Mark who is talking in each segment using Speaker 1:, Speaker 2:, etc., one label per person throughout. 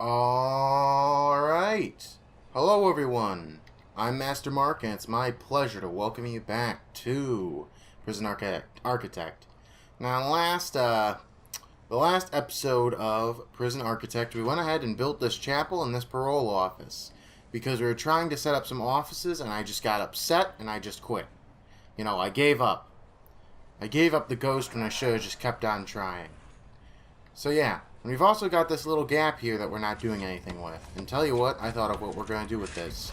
Speaker 1: Alright. Hello everyone. I'm Master Mark and it's my pleasure to welcome you back to Prison Architect. Now the last episode of Prison Architect, we went ahead and built this chapel and this parole office because we were trying to set up some offices and I just got upset and I just quit. You know, I gave up. I gave up the ghost when I should have just kept on trying. So yeah. And we've also got this little gap here that we're not doing anything with. And tell you what, I thought of what we're going to do with this.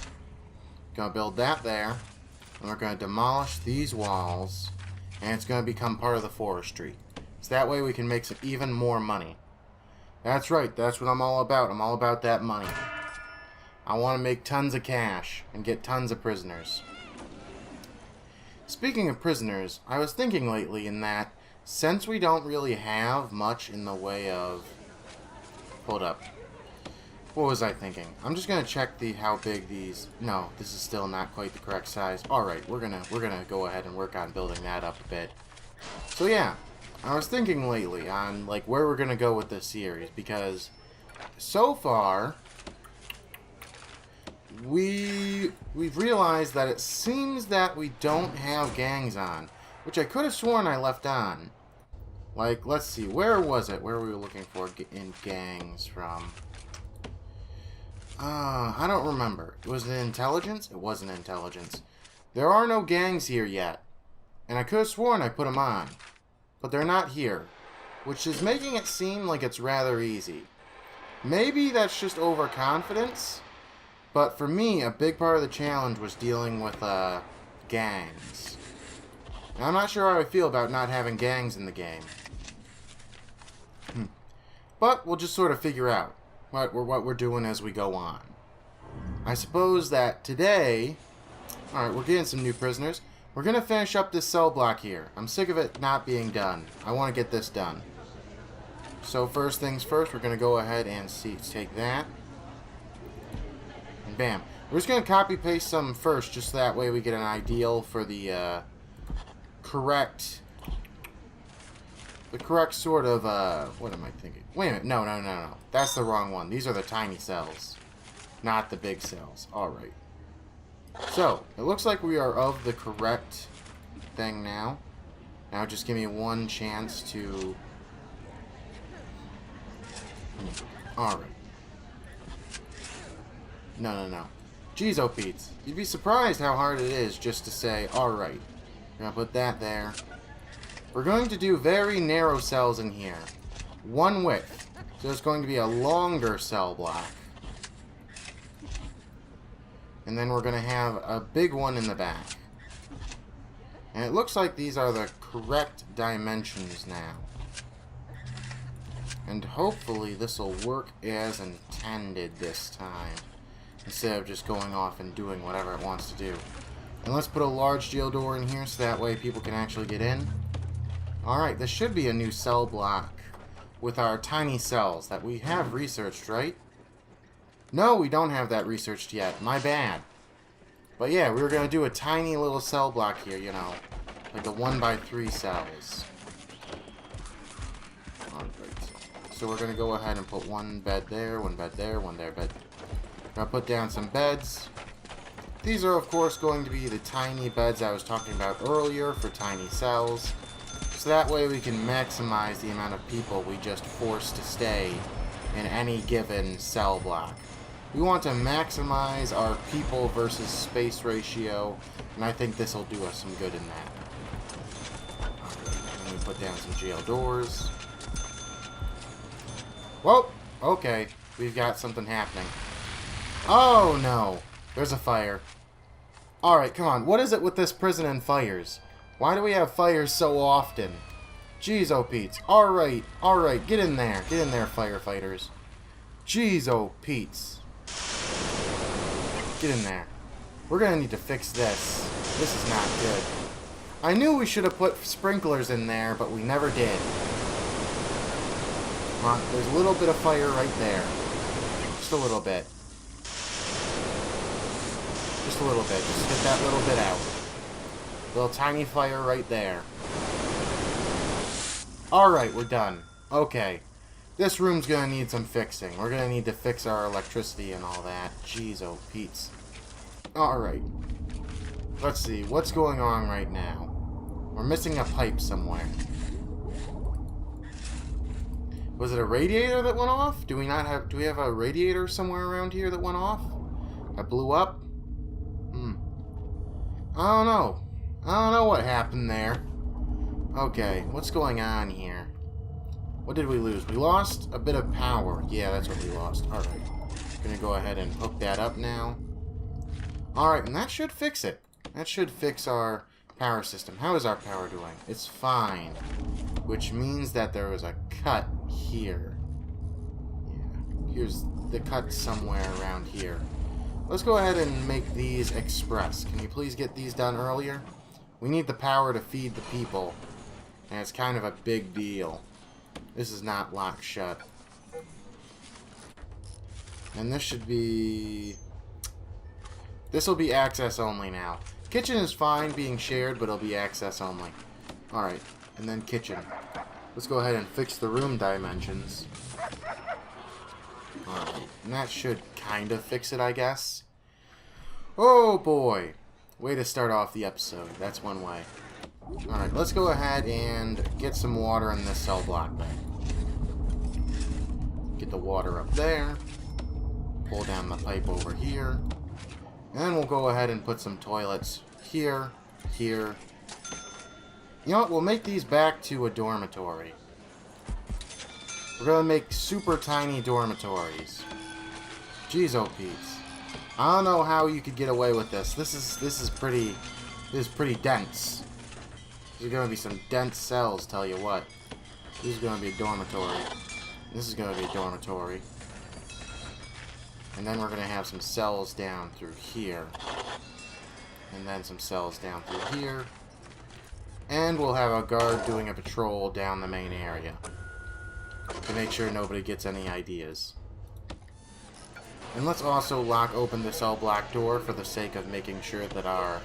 Speaker 1: Going to build that there. And we're going to demolish these walls. And it's going to become part of the forestry. So that way we can make some even more money. That's right, that's what I'm all about. I'm all about that money. I want to make tons of cash and get tons of prisoners. Speaking of prisoners, I was thinking lately in that since we don't really have much in the way of... Hold up. What was I thinking? I'm just gonna check how big these... No, this is still not quite the correct size. Alright, we're gonna go ahead and work on building that up a bit. So yeah, I was thinking lately on like where we're gonna go with this series, because so far we've realized that it seems that we don't have gangs on, which I could have sworn I left on. Like, let's see, where was it? Where were we looking for in gangs from? I don't remember. Was it intelligence? It wasn't intelligence. There are no gangs here yet. And I could have sworn I put them on. But they're not here. Which is making it seem like it's rather easy. Maybe that's just overconfidence. But for me, a big part of the challenge was dealing with, gangs. Now, I'm not sure how I feel about not having gangs in the game. But we'll just sort of figure out what we're doing as we go on. I suppose that today... Alright, we're getting some new prisoners. We're going to finish up this cell block here. I'm sick of it not being done. I want to get this done. So first things first, we're going to go ahead and take that. And bam. We're just going to copy-paste some first, just that way we get an ideal for the correct sort of, what am I thinking? Wait a minute, no. That's the wrong one. These are the tiny cells, not the big cells. Alright. So, it looks like we are of the correct thing now. Now just give me one chance to... Alright. No. Jeez, oh Pete's. You'd be surprised how hard it is just to say, alright. We're gonna put that there. We're going to do very narrow cells in here. One width. So it's going to be a longer cell block. And then we're going to have a big one in the back. And it looks like these are the correct dimensions now. And hopefully this will work as intended this time. Instead of just going off and doing whatever it wants to do. And let's put a large jail door in here so that way people can actually get in. Alright, this should be a new cell block with our tiny cells that we have researched, right? No, we don't have that researched yet. My bad. But yeah, we were going to do a tiny little cell block here, you know. Like a 1x3 cells. Alright. So we're going to go ahead and put one bed there, one bed there, one there, bed. We're going to put down some beds. These are, of course, going to be the tiny beds I was talking about earlier for tiny cells. So that way we can maximize the amount of people we just force to stay in any given cell block. We want to maximize our people versus space ratio, and I think this will do us some good in that. Alright, let me put down some jail doors. Whoa! Okay, we've got something happening. Oh no! There's a fire. Alright, come on. What is it with this prison and fires? Why do we have fires so often? Jeez, oh Pete's. Alright, get in there. Get in there, firefighters. Jeez, oh Pete's. Get in there. We're gonna need to fix this. This is not good. I knew we should have put sprinklers in there, but we never did. Come on, there's a little bit of fire right there. Just a little bit. Just a little bit. Just get that little bit out. Little tiny fire right there. Alright, we're done. Okay. This room's gonna need some fixing. We're gonna need to fix our electricity and all that. Jeez, oh, Pete's. Alright. Let's see. What's going on right now? We're missing a pipe somewhere. Was it a radiator that went off? Do we have a radiator somewhere around here that went off? That blew up? I don't know. I don't know what happened there. Okay, what's going on here? What did we lose? We lost a bit of power. Yeah, that's what we lost. Alright. Gonna go ahead and hook that up now. Alright, and that should fix it. That should fix our power system. How is our power doing? It's fine. Which means that there was a cut here. Yeah. Here's the cut somewhere around here. Let's go ahead and make these express. Can you please get these done earlier? We need the power to feed the people. And it's kind of a big deal. This is not locked shut. And this should be... This will be access only now. Kitchen is fine being shared, but it'll be access only. Alright, and then kitchen. Let's go ahead and fix the room dimensions. Alright, and that should kind of fix it, I guess. Oh boy! Way to start off the episode. That's one way. Alright, let's go ahead and get some water in this cell block there. Get the water up there. Pull down the pipe over here. And then we'll go ahead and put some toilets here, here. You know what? We'll make these back to a dormitory. We're going to make super tiny dormitories. Jeez, oh Pete's. I don't know how you could get away with this. This is pretty dense. There's going to be some dense cells, tell you what. This is going to be a dormitory. This is going to be a dormitory. And then we're going to have some cells down through here. And then some cells down through here. And we'll have a guard doing a patrol down the main area. To make sure nobody gets any ideas. And let's also lock open the cell block door for the sake of making sure that our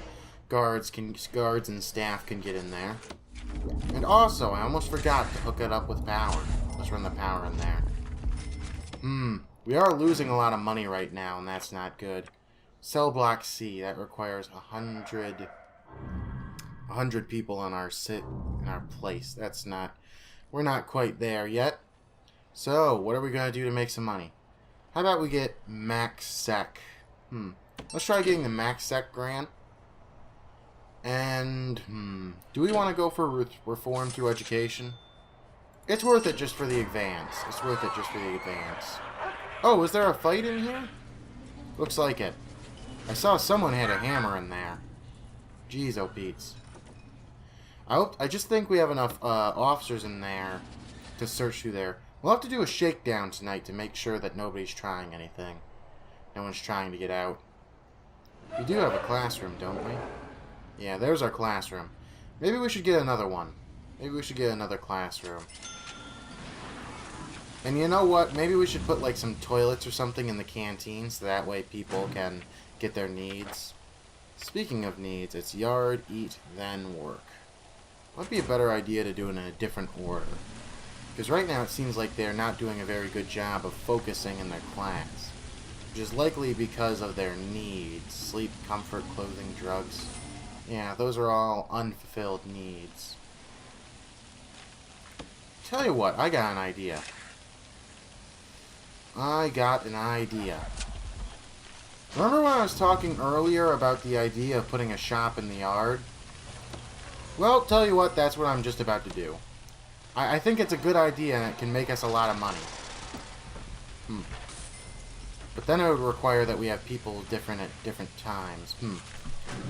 Speaker 1: guards and staff can get in there. And also, I almost forgot to hook it up with power. Let's run the power in there. We are losing a lot of money right now, and that's not good. Cell block C, that requires 100 people in our place. That's not, we're not quite there yet. So, what are we going to do to make some money? How about we get Max Sec? Let's try getting the Max Sec grant. And, do we want to go for reform through education? It's worth it just for the advance. It's worth it just for the advance. Oh, is there a fight in here? Looks like it. I saw someone had a hammer in there. Jeez, oh Pete's. I just think we have enough officers in there to search through there. We'll have to do a shakedown tonight to make sure that nobody's trying anything. No one's trying to get out. We do have a classroom, don't we? Yeah, there's our classroom. Maybe we should get another one. Maybe we should get another classroom. And you know what? Maybe we should put like some toilets or something in the canteen so that way people can get their needs. Speaking of needs, it's yard, eat, then work. Might be a better idea to do it in a different order. Because right now it seems like they're not doing a very good job of focusing in their class. Which is likely because of their needs. Sleep, comfort, clothing, drugs. Yeah, those are all unfulfilled needs. Tell you what, I got an idea. Remember when I was talking earlier about the idea of putting a shop in the yard? Well, tell you what, that's what I'm just about to do. I think it's a good idea and it can make us a lot of money. But then it would require that we have people different at different times.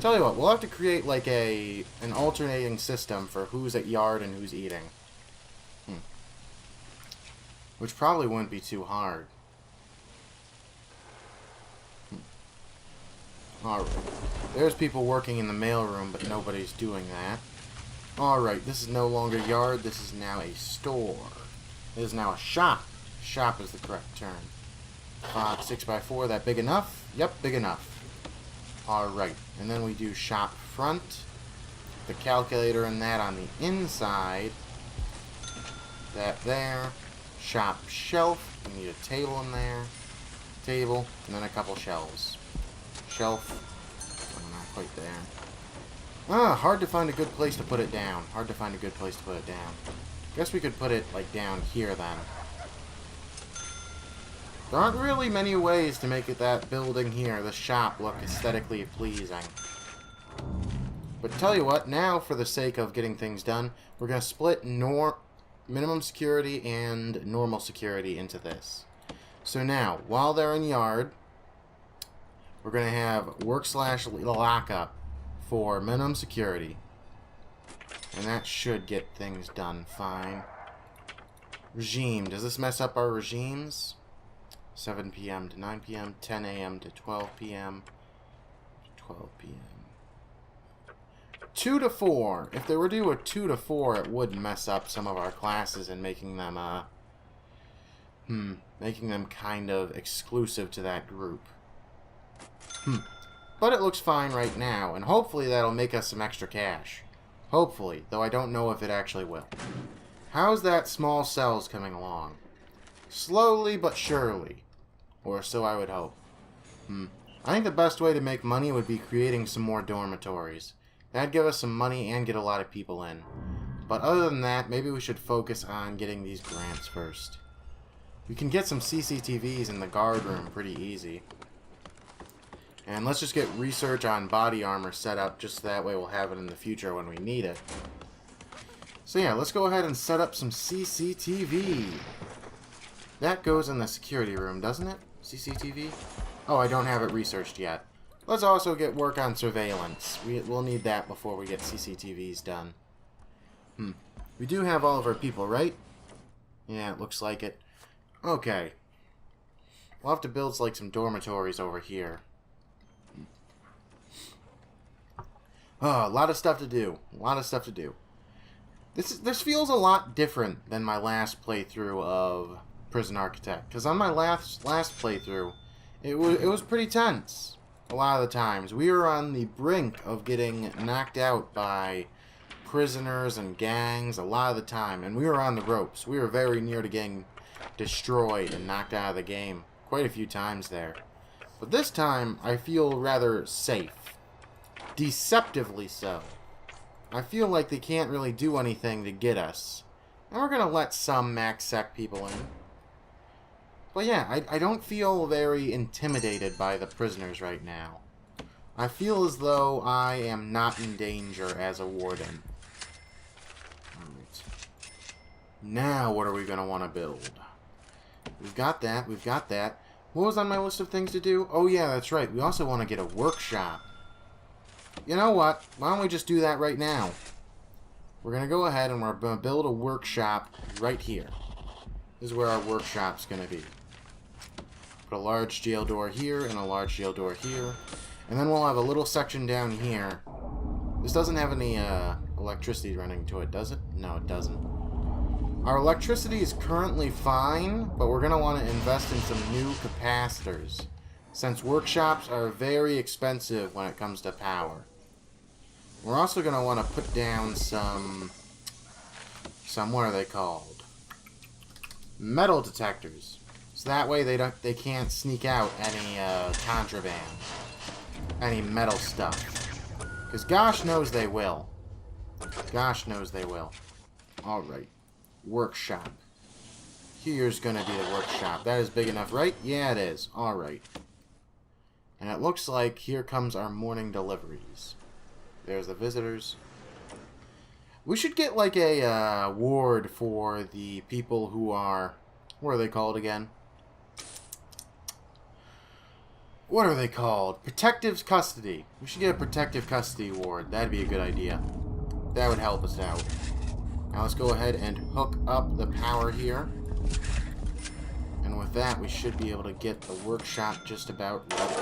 Speaker 1: Tell you what, we'll have to create like an alternating system for who's at yard and who's eating. Which probably wouldn't be too hard. Alright. There's people working in the mailroom, but nobody's doing that. Alright, this is no longer yard, this is now a store. It is now a shop. Shop is the correct term. 6x4, that big enough? Yep, big enough. Alright, and then we do shop front. The calculator and that on the inside. That there. shop shelf. We need a table in there. Table, and then a couple shelves. Shelf. Oh, not quite there. Hard to find a good place to put it down. Hard to find a good place to put it down. Guess we could put it, like, down here, then. There aren't really many ways to make it that building here, the shop, look aesthetically pleasing. But tell you what, now, for the sake of getting things done, we're going to split minimum security and normal security into this. So now, while they're in yard, we're going to have work/lockup for minimum security. And that should get things done fine. Regime. Does this mess up our regimes? 7 p.m. to 9 p.m., 10 a.m. to 12 p.m., 12 p.m. 2 to 4. If they were to do a 2 to 4, it would mess up some of our classes and making them, making them kind of exclusive to that group. But it looks fine right now, and hopefully that'll make us some extra cash. Hopefully, though I don't know if it actually will. How's that small cells coming along? Slowly but surely. Or so I would hope. I think the best way to make money would be creating some more dormitories. That'd give us some money and get a lot of people in. But other than that, maybe we should focus on getting these grants first. We can get some CCTVs in the guard room pretty easy. And let's just get research on body armor set up, just that way we'll have it in the future when we need it. So yeah, let's go ahead and set up some CCTV. That goes in the security room, doesn't it? CCTV? Oh, I don't have it researched yet. Let's also get work on surveillance. We'll need that before we get CCTVs done. We do have all of our people, right? Yeah, it looks like it. Okay. We'll have to build like some dormitories over here. Oh, a lot of stuff to do. A lot of stuff to do. This feels a lot different than my last playthrough of Prison Architect. Because on my last playthrough, it was pretty tense. A lot of the times. We were on the brink of getting knocked out by prisoners and gangs a lot of the time. And we were on the ropes. We were very near to getting destroyed and knocked out of the game quite a few times there. But this time, I feel rather safe. Deceptively so. I feel like they can't really do anything to get us. And we're going to let some MaxSec people in. But yeah, I don't feel very intimidated by the prisoners right now. I feel as though I am not in danger as a warden. Alright. Now what are we going to want to build? We've got that, we've got that. What was on my list of things to do? Oh yeah, that's right. We also want to get a workshop. You know what? Why don't we just do that right now? We're going to go ahead and we're going to build a workshop right here. This is where our workshop's going to be. Put a large jail door here and a large jail door here. And then we'll have a little section down here. This doesn't have any electricity running to it, does it? No, it doesn't. Our electricity is currently fine, but we're going to want to invest in some new capacitors, since workshops are very expensive when it comes to power. We're also going to want to put down some what are they called? Metal detectors. So that way they can't sneak out any contraband, any metal stuff. Because gosh knows they will. Gosh knows they will. Alright. Workshop. Here's going to be the workshop. That is big enough, right? Yeah, it is. Alright. And it looks like here comes our morning deliveries. There's the visitors. We should get like a ward for the people who are... What are they called again? What are they called? Protective custody. We should get a protective custody ward. That'd be a good idea. That would help us out. Now let's go ahead and hook up the power here. And with that, we should be able to get the workshop just about ready.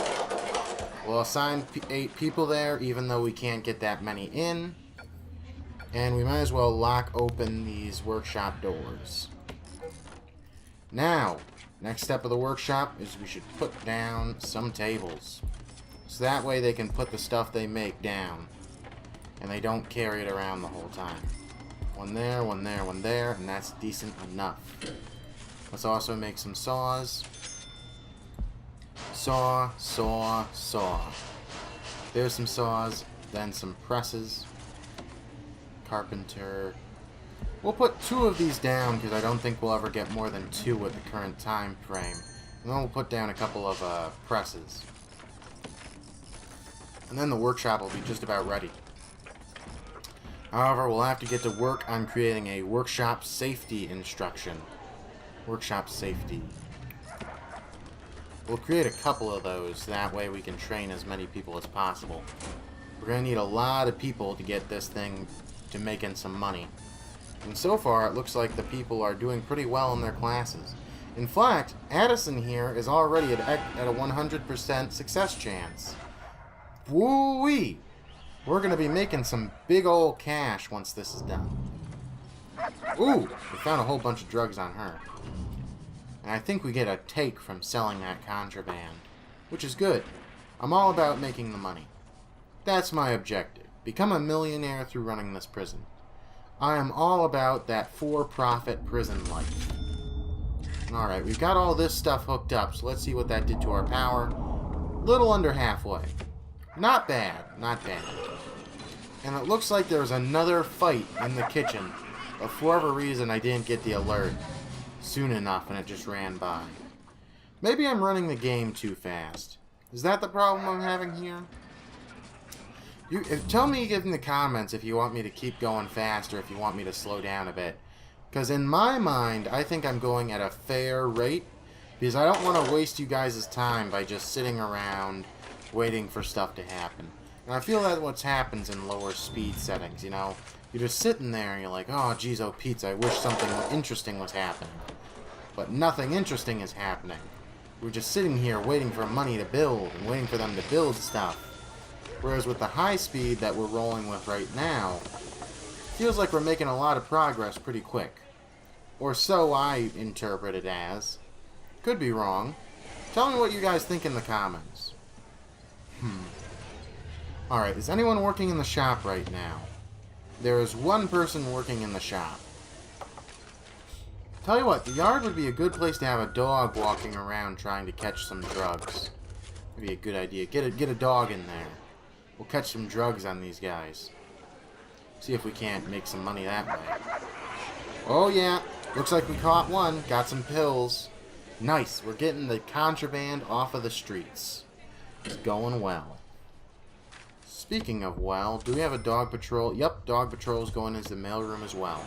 Speaker 1: We'll assign 8 people there, even though we can't get that many in. And we might as well lock open these workshop doors. Now, next step of the workshop is we should put down some tables. So that way they can put the stuff they make down. And they don't carry it around the whole time. One there, one there, one there, and that's decent enough. Let's also make some saws. Saw, saw, saw. There's some saws, then some presses. Carpenter. We'll put 2 of these down because I don't think we'll ever get more than 2 at the current time frame. And then we'll put down a couple of presses. And then the workshop will be just about ready. However, we'll have to get to work on creating a workshop safety instruction. Workshop safety. We'll create a couple of those, that way we can train as many people as possible. We're going to need a lot of people to get this thing to making some money. And so far, it looks like the people are doing pretty well in their classes. In fact, Addison here is already at a 100% success chance. Woo-wee! We're going to be making some big old cash once this is done. Ooh! We found a whole bunch of drugs on her. And I think we get a take from selling that contraband. Which is good. I'm all about making the money. That's my objective. Become a millionaire through running this prison. I am all about that for-profit prison life. Alright, we've got all this stuff hooked up, so let's see what that did to our power. Little under halfway. Not bad, not bad. And it looks like there's another fight in the kitchen, but for whatever reason I didn't get the alert soon enough and it just ran by. Maybe I'm running the game too fast. Is that the problem I'm having here? Tell me in the comments if you want me to keep going fast or if you want me to slow down a bit. Because in my mind, I think I'm going at a fair rate, because I don't want to waste you guys' time by just sitting around waiting for stuff to happen. And I feel that what happens in lower speed settings, you know? You're just sitting there and you're like, oh, geez, oh, Pete, I wish something interesting was happening. But nothing interesting is happening. We're just sitting here waiting for money to build and waiting for them to build stuff. Whereas with the high speed that we're rolling with right now, feels like we're making a lot of progress pretty quick. Or so I interpret it as. Could be wrong. Tell me what you guys think in the comments. Alright, is anyone working in the shop right now? There is one person working in the shop. Tell you what, the yard would be a good place to have a dog walking around trying to catch some drugs. That'd be a good idea. Get a dog in there. We'll catch some drugs on these guys. See if we can't make some money that way. Oh yeah, looks like we caught one. Got some pills. Nice, we're getting the contraband off of the streets. It's going well. Speaking of well, do we have a dog patrol? Yep, dog patrol's going into the mailroom as well.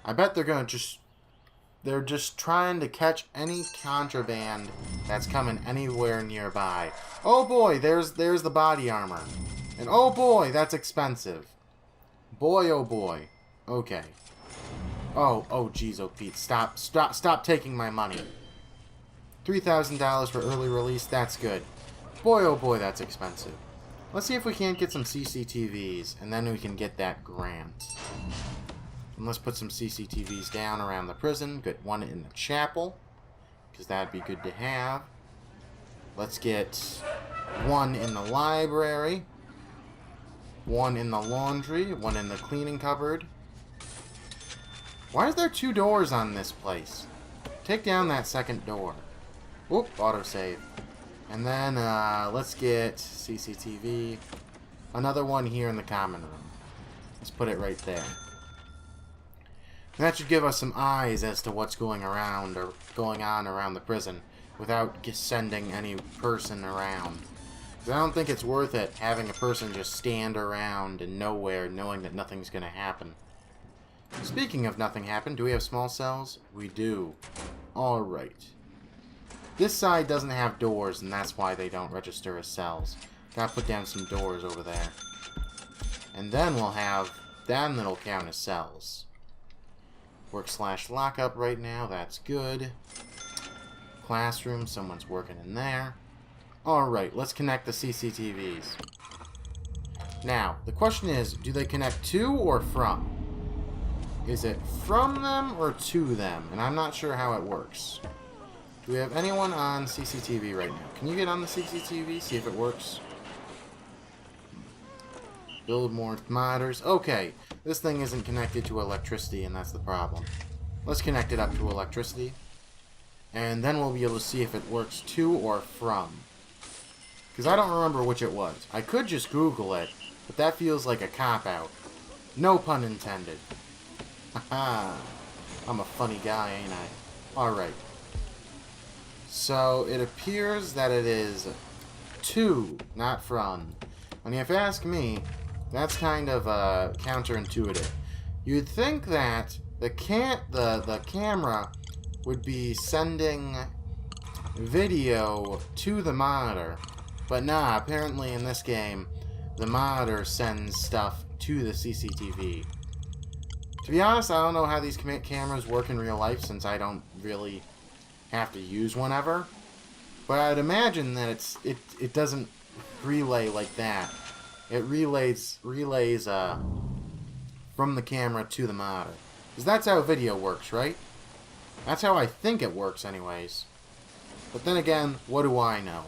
Speaker 1: I bet they're just trying to catch any contraband that's coming anywhere nearby. Oh boy, there's the body armor. And oh boy, that's expensive. Boy, oh boy. Okay. Oh geez, oh Pete, stop taking my money. $3,000 for early release, that's good. Boy, oh boy, that's expensive. Let's see if we can't get some CCTVs, and then we can get that grant. And let's put some CCTVs down around the prison. Get one in the chapel, because that'd be good to have. Let's get one in the library, one in the laundry, one in the cleaning cupboard. Why is there 2 doors on this place? Take down that second door. Oop, autosave. And then, let's get CCTV. Another one here in the common room. Let's put it right there. And that should give us some eyes as to what's going around or going on around the prison without sending any person around. Because I don't think it's worth it having a person just stand around in nowhere knowing that nothing's going to happen. Speaking of nothing happened, do we have small cells? We do. Alright. This side doesn't have doors, and that's why they don't register as cells. Gotta put down some doors over there. And then then it'll count as cells. Work/lockup right now, that's good. Classroom, someone's working in there. Alright, let's connect the CCTVs. Now, the question is, do they connect to or from? Is it from them or to them? And I'm not sure how it works. Do we have anyone on CCTV right now? Can you get on the CCTV? See if it works. Build more monitors. Okay, this thing isn't connected to electricity, and that's the problem. Let's connect it up to electricity. And then we'll be able to see if it works to or from. Because I don't remember which it was. I could just Google it, but that feels like a cop-out. No pun intended. Haha. I'm a funny guy, ain't I? Alright. So, it appears that it is to, not from. And if you ask me, that's kind of counterintuitive. You'd think that the camera would be sending video to the monitor. But nah, apparently in this game, the monitor sends stuff to the CCTV. To be honest, I don't know how these cameras work in real life since I don't really have to use one ever. But I'd imagine that it doesn't relay like that. It relays from the camera to the monitor. Because that's how video works, right? That's how I think it works anyways. But then again, what do I know?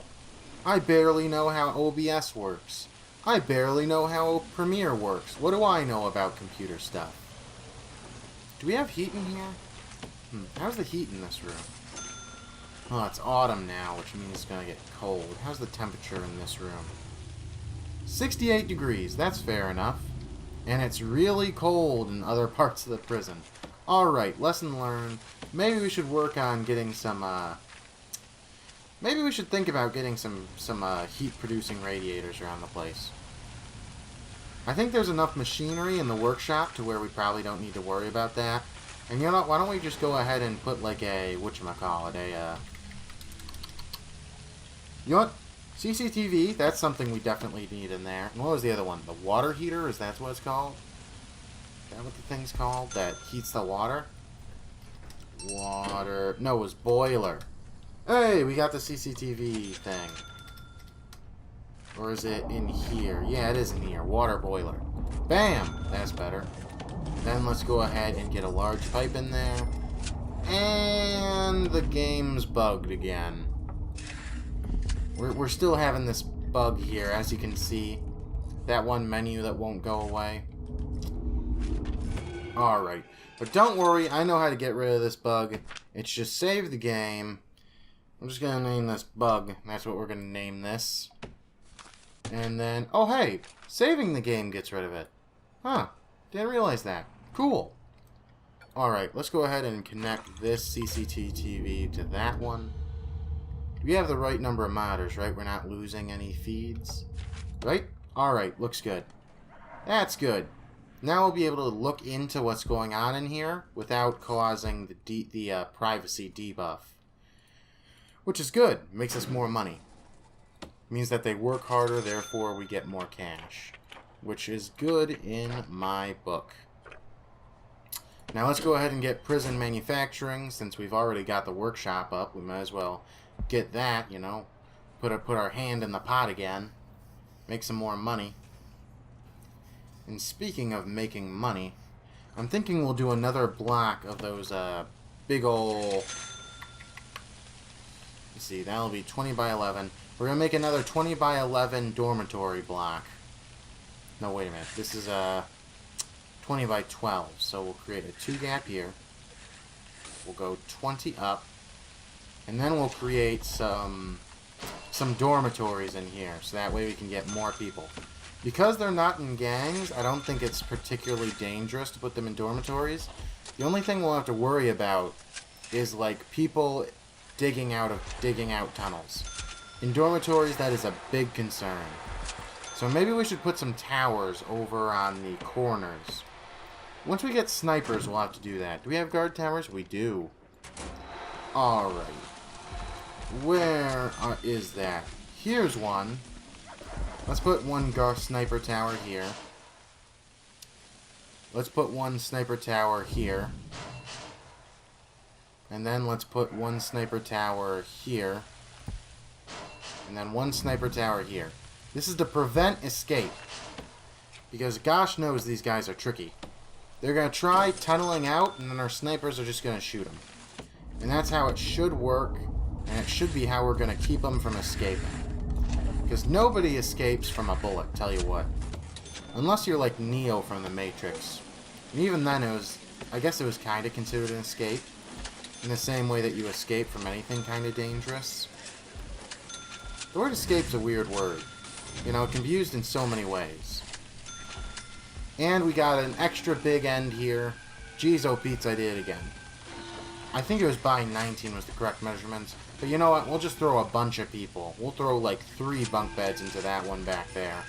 Speaker 1: I barely know how OBS works. I barely know how Premiere works. What do I know about computer stuff? Do we have heat in here? How's the heat in this room? Oh, it's autumn now, which means it's going to get cold. How's the temperature in this room? 68 degrees. That's fair enough. And it's really cold in other parts of the prison. Alright, lesson learned. Maybe we should work on getting some, maybe we should think about getting some heat-producing radiators around the place. I think there's enough machinery in the workshop to where we probably don't need to worry about that. And you know what, why don't we just go ahead and put like a, whatchamacallit, you know what? CCTV, that's something we definitely need in there. And what was the other one? The water heater? Is that what it's called? Is that what the thing's called? That heats the water? Water... No, it was boiler. Hey, we got the CCTV thing. Or is it in here? Yeah, it is in here. Water boiler. Bam! That's better. Then let's go ahead and get a large pipe in there. And the game's bugged again. We're still having this bug here, as you can see. That one menu that won't go away. Alright. But don't worry, I know how to get rid of this bug. It's just save the game. I'm just going to name this bug. That's what we're going to name this. And then, oh hey, saving the game gets rid of it. Huh, didn't realize that. Cool. Alright, let's go ahead and connect this CCTV to that one. We have the right number of monitors, right? We're not losing any feeds. Right? Alright, looks good. That's good. Now we'll be able to look into what's going on in here without causing the privacy debuff. Which is good. Makes us more money. Means that they work harder, therefore we get more cash. Which is good in my book. Now let's go ahead and get prison manufacturing. Since we've already got the workshop up, we might as well get that, you know. Put our hand in the pot again. Make some more money. And speaking of making money, I'm thinking we'll do another block of those big ol'... Let's see, that'll be 20 by 11. We're going to make another 20 by 11 dormitory block. No, wait a minute. This is 20 by 12. So we'll create a 2 gap here. We'll go 20 up. And then we'll create some dormitories in here. So that way we can get more people. Because they're not in gangs, I don't think it's particularly dangerous to put them in dormitories. The only thing we'll have to worry about is like people digging out tunnels. In dormitories, that is a big concern. So maybe we should put some towers over on the corners. Once we get snipers, we'll have to do that. Do we have guard towers? We do. Alright. Where is that? Here's one. Let's put one sniper tower here. Let's put one sniper tower here. And then let's put one sniper tower here. And then one sniper tower here. This is to prevent escape. Because gosh knows these guys are tricky. They're going to try tunneling out, and then our snipers are just going to shoot them. And that's how it should work, and it should be how we're going to keep them from escaping. Because nobody escapes from a bullet, tell you what. Unless you're like Neo from the Matrix. And even then, I guess it was kind of considered an escape. In the same way that you escape from anything kind of dangerous. The word escape's a weird word. You know, it can be used in so many ways. And we got an extra big end here. Jeez, oh Pete's, I did it again. I think it was by 19 was the correct measurements. But you know what? We'll just throw a bunch of people. We'll throw like 3 bunk beds into that one back there.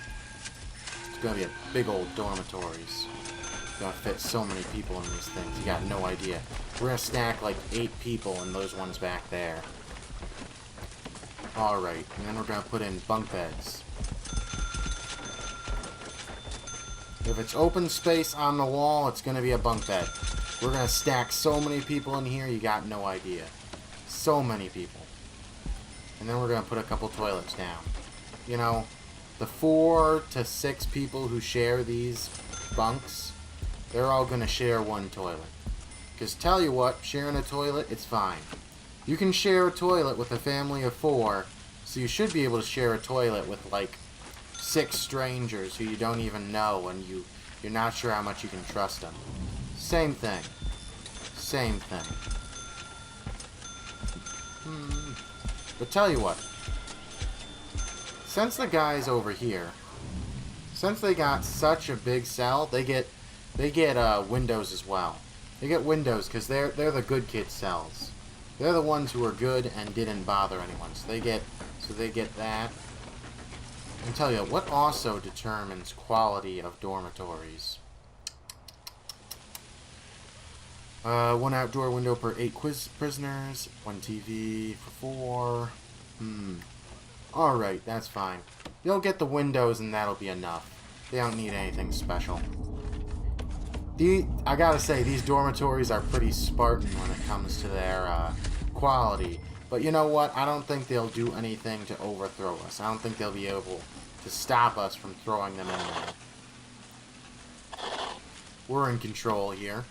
Speaker 1: It's going to be a big old dormitories. Gonna fit so many people in these things. You got no idea. We're gonna stack like 8 people in those ones back there. Alright, and then we're gonna put in bunk beds. If it's open space on the wall, it's gonna be a bunk bed. We're gonna stack so many people in here, you got no idea. So many people. And then we're gonna put a couple toilets down. You know, the 4 to 6 people who share these bunks, they're all going to share one toilet. Because tell you what, sharing a toilet, it's fine. You can share a toilet with a family of 4, so you should be able to share a toilet with like 6 strangers who you don't even know and you're not sure how much you can trust them. Same thing. Same thing. But tell you what, since the guys over here, since they got such a big cell, they get windows as well. They get windows because they're the good kid cells. They're the ones who are good and didn't bother anyone. So they get that. And tell you what also determines quality of dormitories. 1 outdoor window per 8 prisoners. 1 TV for 4. Alright, that's fine. They'll get the windows and that'll be enough. They don't need anything special. I gotta say, these dormitories are pretty Spartan when it comes to their quality. But you know what? I don't think they'll do anything to overthrow us. I don't think they'll be able to stop us from throwing them in there. We're in control here.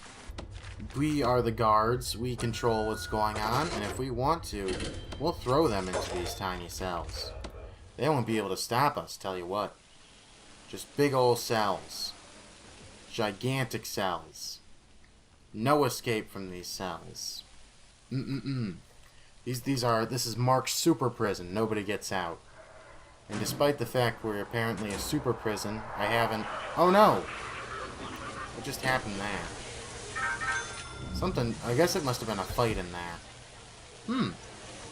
Speaker 1: We are the guards. We control what's going on. And if we want to, we'll throw them into these tiny cells. They won't be able to stop us, tell you what. Just big old cells. Gigantic cells. No escape from these cells. This is Mark's super prison. Nobody gets out. And despite the fact we're apparently a super prison, I haven't... Oh no! What just happened there? Something... I guess it must have been a fight in there.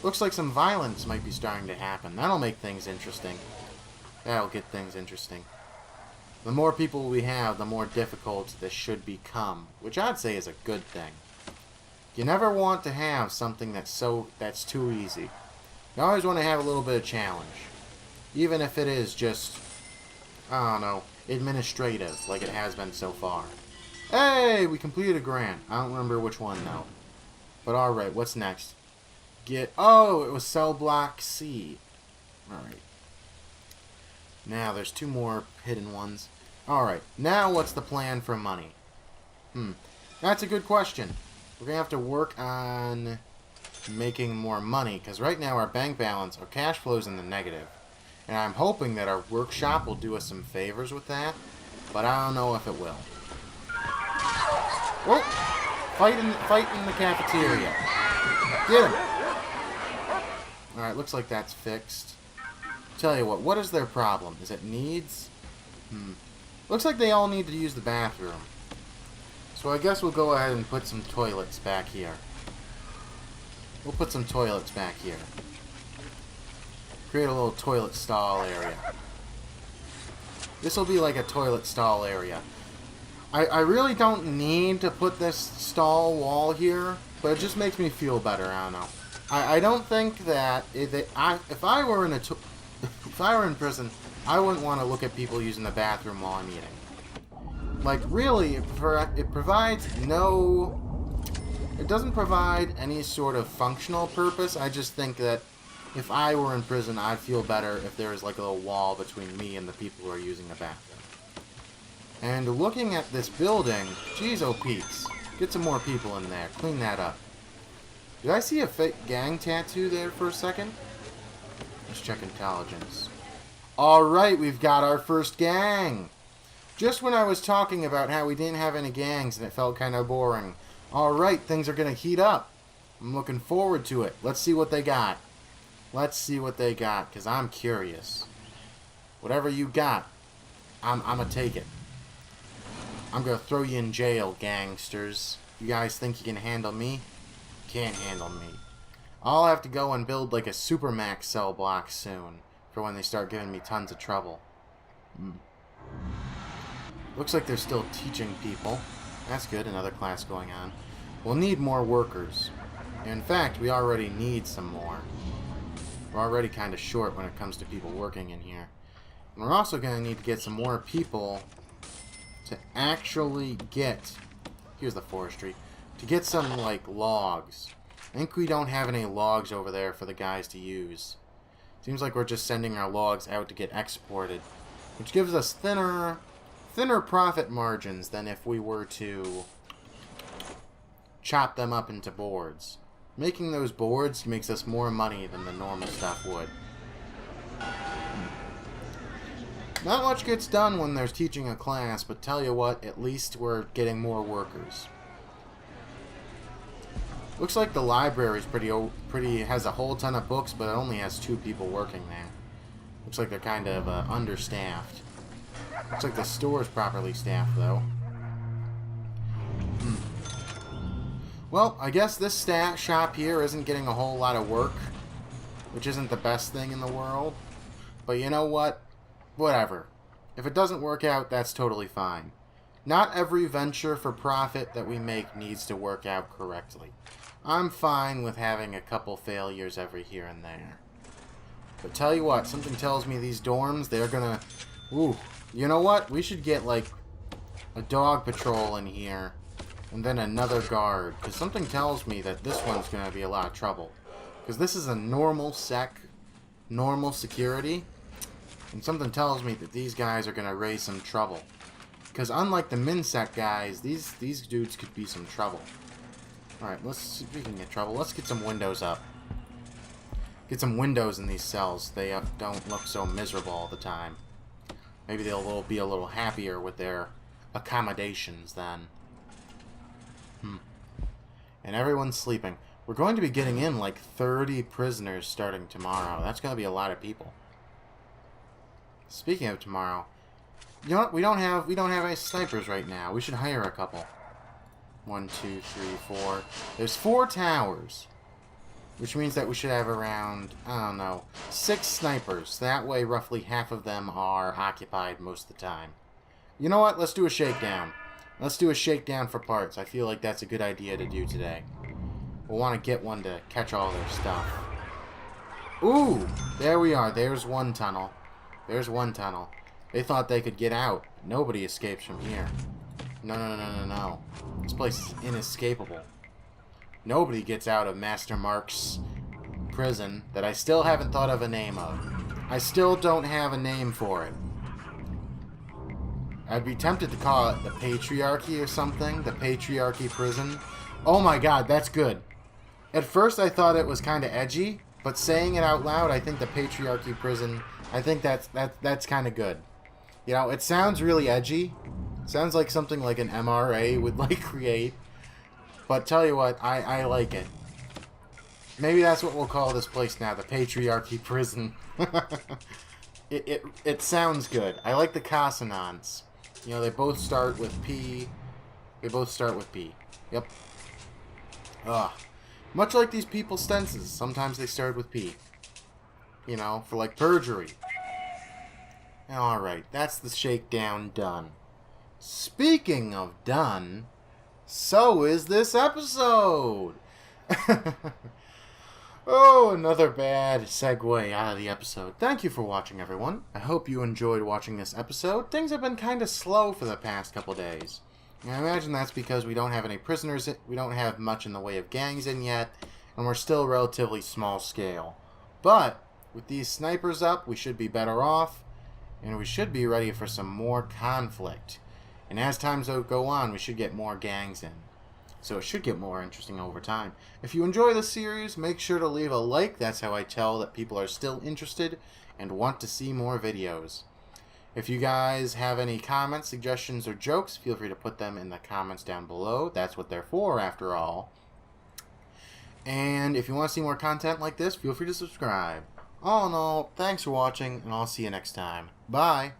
Speaker 1: Looks like some violence might be starting to happen. That'll make things interesting. That'll get things interesting. The more people we have, the more difficult this should become, which I'd say is a good thing. You never want to have something that's too easy. You always want to have a little bit of challenge. Even if it is just, I don't know, administrative, like it has been so far. Hey, we completed a grant. I don't remember which one, though. But alright, what's next? Oh, it was cell block C. Alright. Now, there's 2 more hidden ones. Alright, now what's the plan for money? That's a good question. We're going to have to work on making more money, because right now our bank balance, our cash flow is in the negative. And I'm hoping that our workshop will do us some favors with that, but I don't know if it will. Whoa! Fight in the cafeteria. Get him! Alright, looks like that's fixed. Tell you what is their problem? Is it needs? Looks like they all need to use the bathroom. So I guess we'll go ahead and put some toilets back here. We'll put some toilets back here. Create a little toilet stall area. This will be like a toilet stall area. I really don't need to put this stall wall here, but it just makes me feel better, I don't know. I don't think that if I were in prison, I wouldn't want to look at people using the bathroom while I'm eating. Like, really, it provides no... It doesn't provide any sort of functional purpose. I just think that if I were in prison, I'd feel better if there was like a little wall between me and the people who are using the bathroom. And looking at this building, geez, oh Pete's. Get some more people in there. Clean that up. Did I see a fake gang tattoo there for a second? Let's check intelligence. Alright, we've got our first gang. Just when I was talking about how we didn't have any gangs and it felt kind of boring. Alright, things are going to heat up. I'm looking forward to it. Let's see what they got. Let's see what they got, because I'm curious. Whatever you got, I'm going to take it. I'm going to throw you in jail, gangsters. You guys think you can handle me? Can't handle me. I'll have to go and build like a Supermax cell block soon for when they start giving me tons of trouble. Looks like they're still teaching people. That's good, another class going on. We'll need more workers. In fact, we already need some more. We're already kind of short when it comes to people working in here. And we're also going to need to get some more people to actually get... Here's the forestry. To get some, like, logs. I think we don't have any logs over there for the guys to use. Seems like we're just sending our logs out to get exported. Which gives us thinner profit margins than if we were to chop them up into boards. Making those boards makes us more money than the normal stuff would. Not much gets done when there's teaching a class, but tell you what, at least we're getting more workers. Looks like the library's pretty has a whole ton of books, but it only has 2 people working there. Looks like they're kind of understaffed. Looks like the store's properly staffed, though. Well, I guess this shop here isn't getting a whole lot of work, which isn't the best thing in the world. But you know what? Whatever. If it doesn't work out, that's totally fine. Not every venture for profit that we make needs to work out correctly. I'm fine with having a couple failures every here and there. But tell you what, something tells me these dorms, they're gonna... Ooh, you know what? We should get, like, a dog patrol in here, and then another guard. Because something tells me that this one's gonna be a lot of trouble. Because this is a normal security, and something tells me that these guys are gonna raise some trouble. Because unlike the MinSec guys, these dudes could be some trouble. Alright, speaking of trouble, let's get some windows up. Get some windows in these cells. They don't look so miserable all the time. Maybe they'll be a little happier with their accommodations then. And everyone's sleeping. We're going to be getting in like 30 prisoners starting tomorrow. That's going to be a lot of people. Speaking of tomorrow, you know what? We don't have any snipers right now. We should hire a couple. 1, 2, 3, 4. There's 4 towers. Which means that we should have around, I don't know, 6 snipers. That way, roughly half of them are occupied most of the time. You know what? Let's do a shakedown. Let's do a shakedown for parts. I feel like that's a good idea to do today. We'll want to get one to catch all their stuff. Ooh! There we are. There's one tunnel. There's one tunnel. They thought they could get out. Nobody escapes from here. No, no, no, no, no. This place is inescapable. Nobody gets out of Master Mark's prison that I still haven't thought of a name of. I still don't have a name for it. I'd be tempted to call it the Patriarchy or something. The Patriarchy Prison. Oh my god, that's good. At first I thought it was kind of edgy, but saying it out loud, I think the Patriarchy Prison, I think that's kind of good. You know, it sounds really edgy. It sounds like something like an MRA would like create. But tell you what, I like it. Maybe that's what we'll call this place now, the Patriarchy Prison. It sounds good. I like the consonants. You know, they both start with P. They both start with P. Yep. Much like these people's stences, sometimes they start with P. You know, for like perjury. Alright, that's the shakedown done. Speaking of done, so is this episode! Oh, another bad segue out of the episode. Thank you for watching, everyone. I hope you enjoyed watching this episode. Things have been kind of slow for the past couple days. And I imagine that's because we don't have any prisoners, we don't have much in the way of gangs in yet, and we're still relatively small scale. But, with these snipers up, we should be better off, and we should be ready for some more conflict. And as times go on, we should get more gangs in. So it should get more interesting over time. If you enjoy this series, make sure to leave a like. That's how I tell that people are still interested and want to see more videos. If you guys have any comments, suggestions, or jokes, feel free to put them in the comments down below. That's what they're for, after all. And if you want to see more content like this, feel free to subscribe. All in all, thanks for watching, and I'll see you next time. Bye!